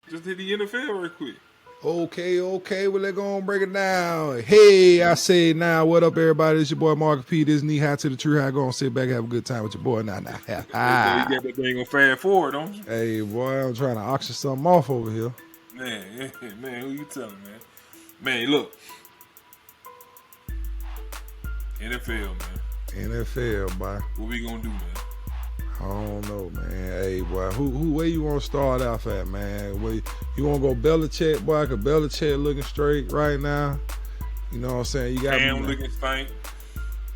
Just hit the NFL real quick. Okay, well, let's go and break it down. Hey, I say now, what up, everybody? It's your boy, Mark P. This knee high to the tree high. Go and sit back, have a good time with your boy. Now. You got that thing on fast forward, don't you? Hey, boy, I'm trying to auction something off over here. Man, who you telling, man? Man, look. NFL, man. NFL, boy. What we gonna do, man? I don't know, man. Hey, boy, who where you want to start off at, man? Where you want to go Belichick, boy? Cause Belichick looking straight right now. You know what I'm saying? You got Cam looking stank.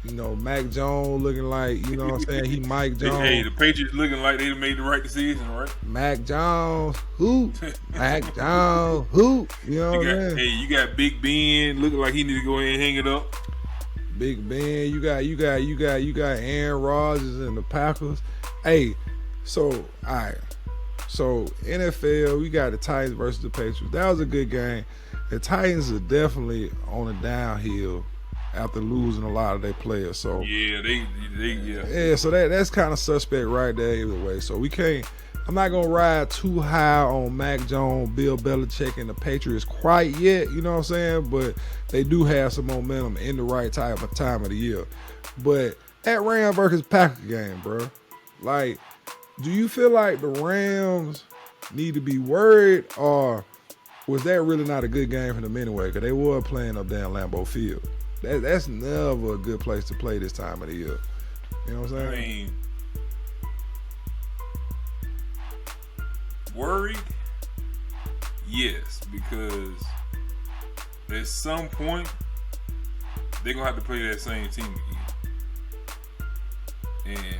You know, Mac Jones looking like, you know what I'm saying? He Mike Jones. Hey, the Patriots looking like they made the right decision, right? Mac Jones, who? Mac Jones, who? You know what I'm saying? Hey, you got Big Ben looking like he need to go ahead and hang it up. Big Ben, you got Aaron Rodgers and the Packers. Hey, so all right. So NFL, we got the Titans versus the Patriots. That was a good game. The Titans are definitely on a downhill after losing a lot of their players. So yeah, they yeah. So that's kind of suspect right there either way. So we can't. I'm not gonna ride too high on Mac Jones, Bill Belichick, and the Patriots quite yet. You know what I'm saying? But they do have some momentum in the right time of the year. But that Rams versus Packers game, bro. Like, do you feel like the Rams need to be worried, or was that really not a good game for them anyway? Because they were playing up there in Lambeau Field. That's never a good place to play this time of the year. You know what I'm saying? I mean, worried? Yes, because at some point they're gonna have to play that same team again. And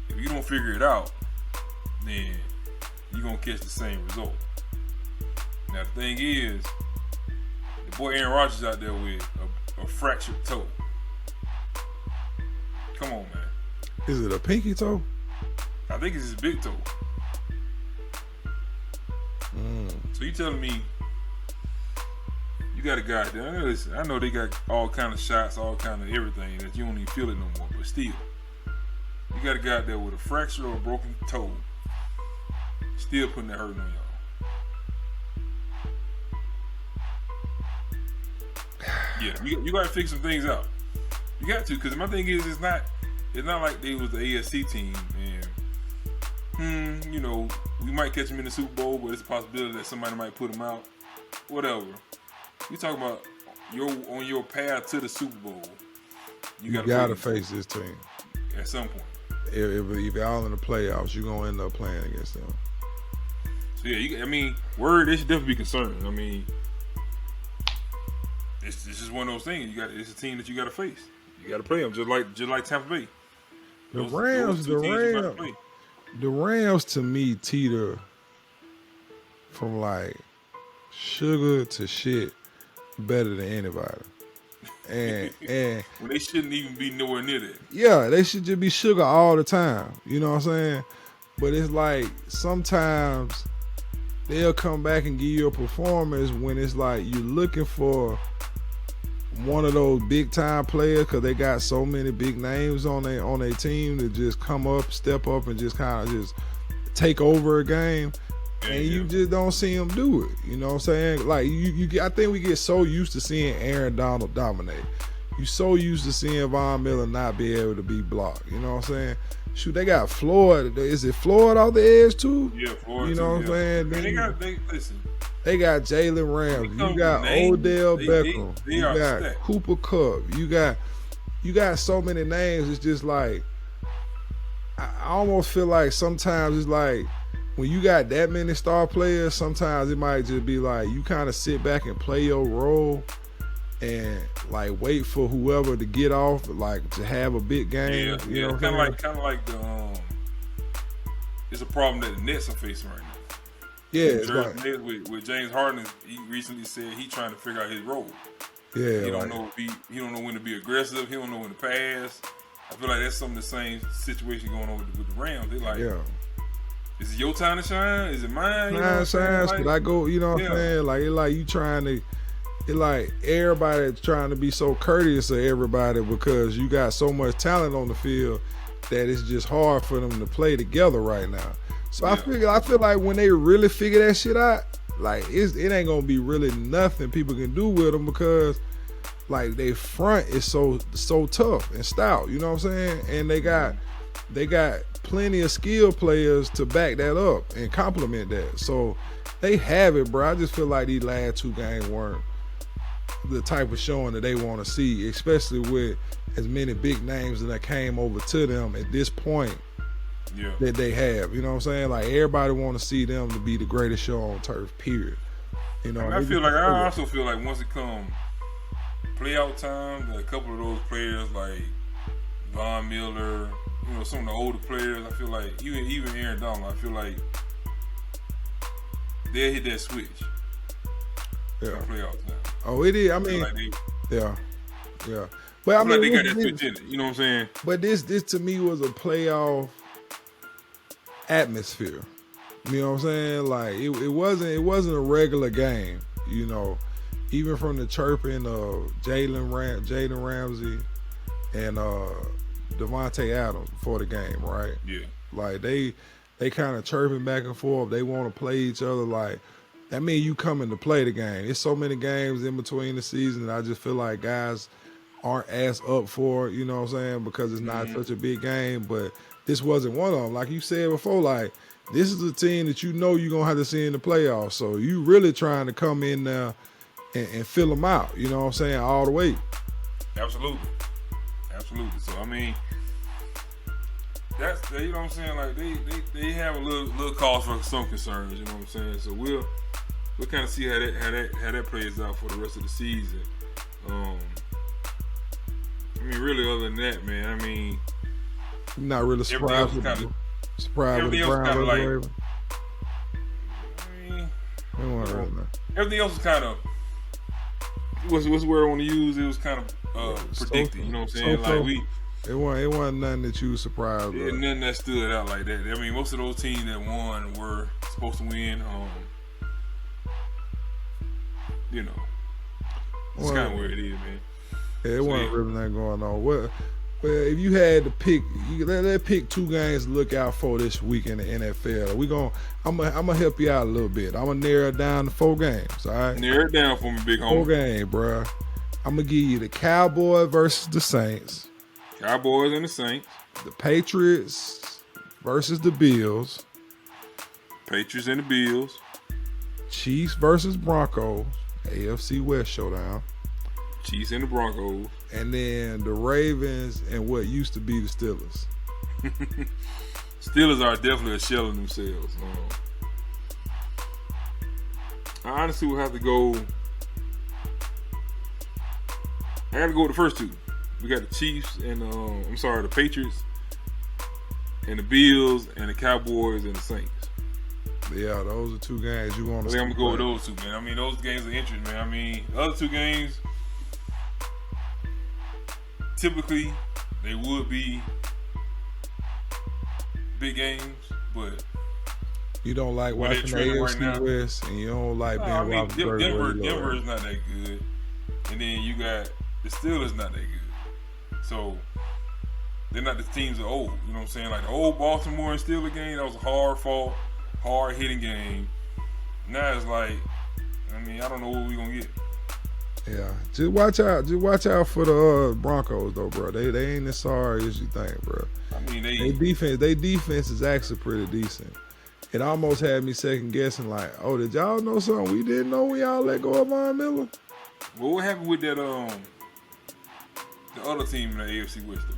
if you don't figure it out, then you're gonna catch the same result. Now the thing is, the boy Aaron Rodgers out there with a fractured toe. Come on, man. Is it a pinky toe? I think it's his big toe. So you telling me you got a guy there? Listen, I know they got all kind of shots, all kind of everything that you don't even feel it no more. But still, you got a guy there with a fracture or a broken toe, still putting that hurt on y'all. Yeah, you got to fix some things out. You got to, because my thing is, it's not like they was the AFC team and you know, we might catch them in the Super Bowl, but it's a possibility that somebody might put them out. Whatever. We talking about on your path to the Super Bowl. You gotta face this team at some point. If y'all in the playoffs, you're gonna end up playing against them. So yeah, word, they should definitely be concerned. I mean, it's just one of those things. It's a team that you got to face. You got to play them just like Tampa Bay. The Rams to me teeter from like sugar to shit better than anybody. And well, they shouldn't even be nowhere near that. Yeah, they should just be sugar all the time. You know what I'm saying? But it's like sometimes they'll come back and give you a performance when it's like you're looking for one of those big time players because they got so many big names on their team to just come up, step up, and just kind of just take over a game. And you just don't see them do it. You know what I'm saying? Like I think we get so used to seeing Aaron Donald dominate. You so used to seeing Von Miller not be able to be blocked. You know what I'm saying? Shoot, they got Floyd. Is it Floyd off the edge too? Yeah, Floyd. You know what I'm saying? Listen. They got Jalen Ramsey. You got Odell Beckham. You got stacked. Cooper Kupp. You got so many names. It's just like I almost feel like sometimes it's like when you got that many star players, sometimes it might just be like you kind of sit back and play your role and like wait for whoever to get off, like to have a big game. Yeah, you know, kind of like the it's a problem that the Nets are facing right now. Yeah, it's like, with James Harden, he recently said he's trying to figure out his role. Yeah, he don't know when to be aggressive. He don't know when to pass. I feel like that's some of the same situation going on with the Rams. They're like, is it your time to shine? Is it mine? You know shines, but I go. You know what I'm saying? Like you trying to. It like everybody trying to be so courteous of everybody because you got so much talent on the field that it's just hard for them to play together right now. So I feel like when they really figure that shit out, like it ain't gonna be really nothing people can do with them because like they front is so tough and stout. You know what I'm saying? And they got plenty of skill players to back that up and complement that. So they have it, bro. I just feel like these last 2 games weren't the type of showing that they want to see, especially with as many big names that came over to them at this point that they have. You know what I'm saying? Like everybody want to see them to be the greatest show on turf, period. You know, I also feel like once it comes playoff time, a couple of those players like Von Miller, you know, some of the older players, I feel like even Aaron Donald, I feel like they'll hit that switch. Yeah. Playoff time. Oh, it is. I mean, yeah. But I mean, they got that switch in it. You know what I'm saying? But this to me was a playoff atmosphere. You know what I'm saying? Like it wasn't a regular game. You know, even from the chirping of Jalen Ramsey and Devontae Adams before the game, right? Yeah. Like they kind of chirping back and forth. They want to play each other. Like that means you coming to play the game. It's so many games in between the season that I just feel like guys aren't as up for it, you know what I'm saying? Because it's not such a big game, but this wasn't one of them. Like you said before, like this is a team that you know you're going to have to see in the playoffs. So you really trying to come in there and fill them out, you know what I'm saying, all the way. Absolutely. So, I mean, that's, you know what I'm saying, like they have a little cause for some concerns, you know what I'm saying? So we'll kind of see how that plays out for the rest of the season. I mean, really, other than that, man, I mean, I'm not really surprised with the Browns. Everything else was kind of what's the word I want to use? It was kind of predicted. You know what I'm saying? Like it wasn't nothing that you was surprised with. Nothing that stood out like that. I mean, most of those teams that won were supposed to win. You know, it's kind of where it is, man. Yeah, it wasn't really nothing going on. Well, if you had to pick, let's pick 2 games to look out for this week in the NFL. I'm gonna help you out a little bit. I'm gonna narrow it down to 4 games. All right, narrow it down for me, big homie. 4 games, bro. I'm gonna give you the Cowboys versus the Saints. Cowboys and the Saints. The Patriots versus the Bills. Patriots and the Bills. Chiefs versus Broncos. AFC West showdown. Chiefs and the Broncos. And then the Ravens and what used to be the Steelers. Steelers are definitely a shell of themselves. I honestly would have to go. I got to go with the first 2. We got the Chiefs and the Patriots and the Bills and the Cowboys and the Saints. Yeah, those are 2 games you want to see. I think I'm going to go with those 2, man. I mean, those games are interesting, man. I mean, the other 2 games, typically, they would be big games, but you don't like watching the AFC West, and you don't like being Roethlisberger. Denver is not that good, and then you got the Steelers not that good. So they're not the teams of old. You know what I'm saying? Like the old Baltimore and Steelers game, that was a hard hitting game. Now it's like, I mean, I don't know what we're gonna get. Yeah, just watch out. Just watch out for the Broncos, though, bro. They ain't as sorry as you think, bro. I mean, they defense is actually pretty decent. It almost had me second guessing, like, oh, did y'all know something we didn't know when y'all let go of Von Miller? Well, what happened with that the other team in the AFC West, though?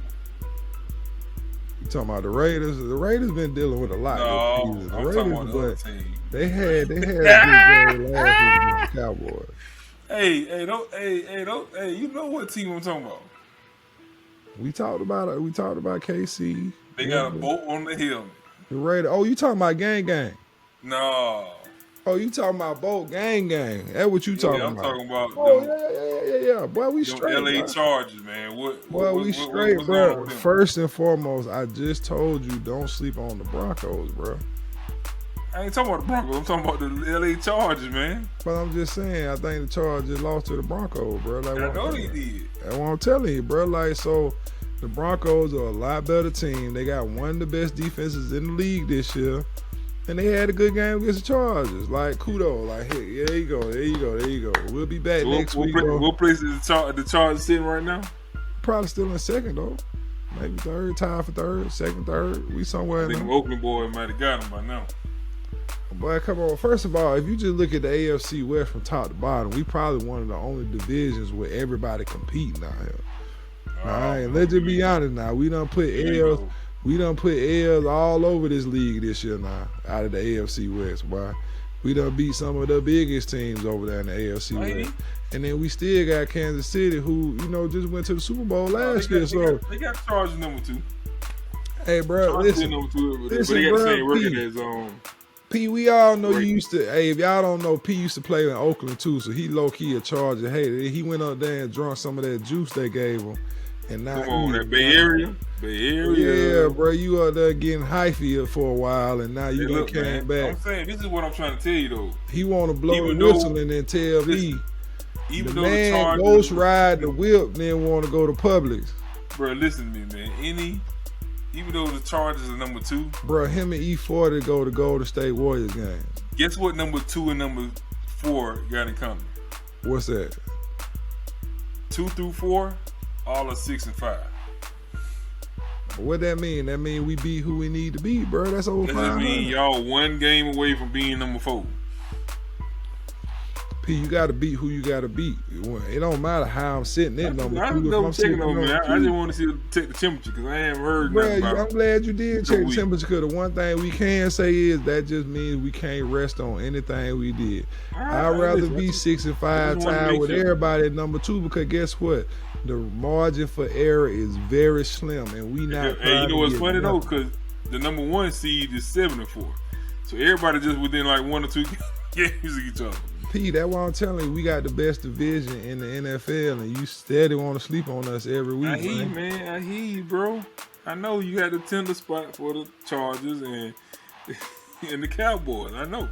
You talking about the Raiders? The Raiders been dealing with a lot. No, the I'm Raiders, talking about the other team. They had a big game last week against the Cowboys. Hey, you know what team I'm talking about? We talked about it. We talked about KC. They got a bolt on the hill. The Raiders. Oh, you talking about gang? No. Oh, you talking about boat gang? That's what you talking about. I'm talking about. Oh, yeah. Boy, we straight. LA Chargers, man. We straight, bro. First and foremost, I just told you don't sleep on the Broncos, bro. I ain't talking about the Broncos. I'm talking about the LA Chargers, man. But I'm just saying, I think the Chargers lost to the Broncos, bro. Like, I know they did. That's what I'm telling you, bro. Like, so the Broncos are a lot better team. They got one of the best defenses in the league this year. And they had a good game against the Chargers. Like, kudos. Like, hey, there you go. We'll be back next week. What place is the Chargers sitting right now? Probably still in second, though. Maybe third, tied for third, second, third. We somewhere in there. I think Oakland boy might have got him by now. Boy, come on. First of all, if you just look at the AFC West from top to bottom, we probably one of the only divisions where everybody competing out here. All right, let's just be honest now. We done put L's. We done put L's all over this league this year now, out of the AFC West, boy. We done beat some of the biggest teams over there in the AFC West. And then we still got Kansas City, who, just went to the Super Bowl last year. They got Chargers number 2. Hey, bro, listen. Number 2, but they got the same record as P, we all know you used to. Hey, if y'all don't know, P used to play in Oakland too, so he low key a Charger. Hey, he went up there and drunk some of that juice they gave him, and now come on, that Bay Area. Yeah, bro, you out there getting hyphy for a while, and now you came back. I'm saying this is what I'm trying to tell you though. He want to blow the whistle and then tell me. Even the though man the Chargers ghost ride the whip, then want to go to Publix. Bro, listen to me, man. Even though the Chargers are number 2, bro, him and E40 go to Golden State Warriors games. Guess what? Number 2 and number 4 got in common. What's that? 2 through 4, all are 6 and 5. What that mean? That mean we beat who we need to beat, bro. That's over 500. That mean y'all one game away from being number 4. P, you got to beat who you got to beat. It don't matter how I'm sitting in number 2. I just want to see take the temperature because I haven't heard nothing about it. I'm glad you did check the temperature because the one thing we can say is that just means we can't rest on anything we did. I'd rather be 6 and 5 tied with everybody at number 2 because guess what? The margin for error is very slim, and we not. Hey, you know what's funny though? Because the number 1 seed is 7 and 4, so everybody just within like 1 or 2 games of each other. P, that's why I'm telling you, we got the best division in the NFL, and you steady want to sleep on us every week. I hear you, man. I hear you, bro. I know you got the tender spot for the Chargers and the Cowboys. I know.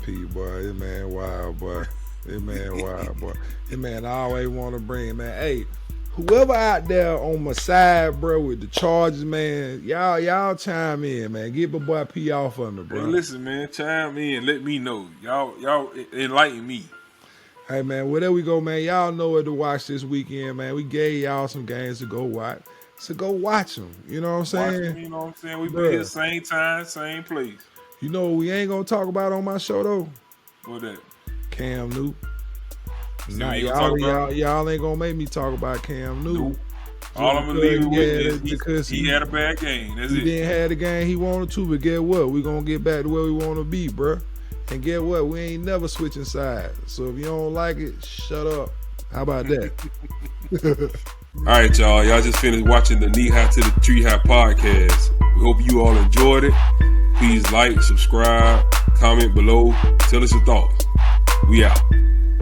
P, boy, this man wild, boy. This man wild, boy. This man I always want to bring, man. Hey, whoever out there on my side, bro, with the Chargers, man, y'all chime in, man. Get my boy P off of me, bro. Hey, listen, man, chime in. Let me know. Y'all enlighten me. Hey, man, wherever we go, man, y'all know what to watch this weekend, man. We gave y'all some games to go watch. So go watch them. You know what I'm saying? You know what I'm saying? We be here same time, same place. You know what we ain't going to talk about on my show, though? What that? Cam Newton. Nah, y'all ain't gonna make me talk about Cam Newton. Nope. All I'm gonna leave with is he had a bad game. That's it. He didn't have the game he wanted to, but get what? We gonna get back to where we want to be, bruh. And get what? We ain't never switching sides. So if you don't like it, shut up. How about that? All right, y'all. Y'all just finished watching the Knee High to the Tree High podcast. We hope you all enjoyed it. Please like, subscribe, comment below. Tell us your thoughts. We out.